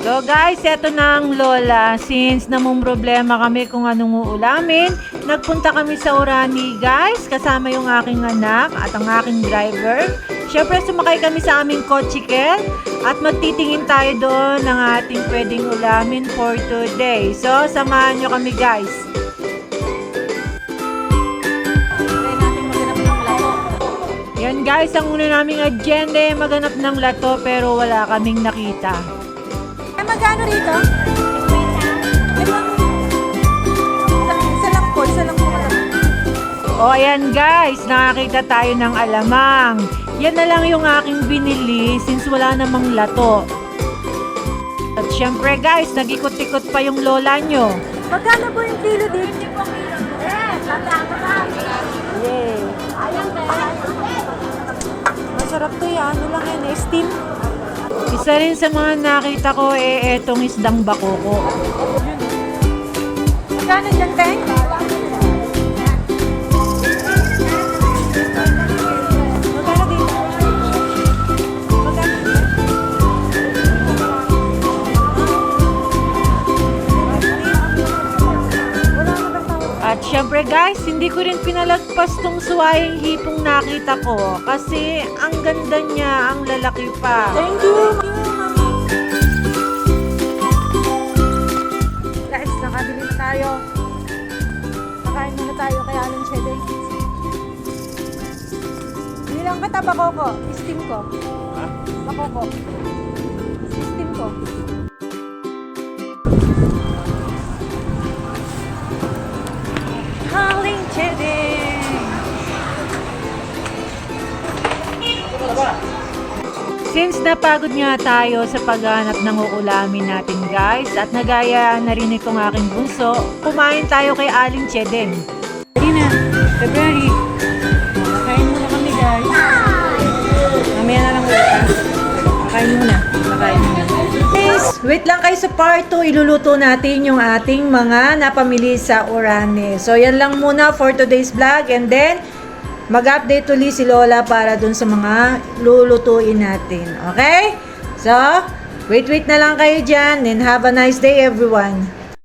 So guys, eto na ang lola. Since namong problema kami kung anong uulamin, nagpunta kami sa Orani guys, kasama yung aking anak at ang aking driver. Syempre sumakay kami sa aming kotsikel at magtitingin tayo doon ng ating pwedeng ulamin for today. So samahan nyo kami guys. Yan guys, ang una naming agenda maganap ng lato pero wala kaming nakita. Magkano rito? Isa lang po. O ayan guys, nakakita tayo ng alamang. Yan na lang yung aking binili since wala namang lato. At syempre guys, nag-ikot-ikot pa yung lola nyo. Magkano po yung kilo dito? Yay! Masarap to yan. Ano lang yan? Steam? Isa rin sa mga nakita ko etong isdang bakoko. Magkano dyan, Teng? Magkano dito? Magkano? At syempre guys, hindi ko rin pinalagpas tong suwayang hipong nakita ko kasi ang ganda niya, ang lalaki pa. Thank you, Mami. Guys, nakabili na tayo. Nakain muna tayo kay Alan Chede. Hindi lang kita, bakoko. Steam ko. Bakoko. Steam ko. Alan Chede. Since napagod nga tayo sa paghanap ng uulamin natin guys at nagaya na rin itong aking bunso, kumain tayo kay Aling Chedeng. Ready na. February. Kain muna kami, guys. Mamaya na lang ulit. Kain muna. Guys, wait lang kayo sa part 2, iluluto natin yung ating mga napamili sa Orani. So yan lang muna for today's vlog and then mag-update ulit si Lola para dun sa mga lulutuin natin. Okay? So, wait na lang kayo dyan and have a nice day everyone.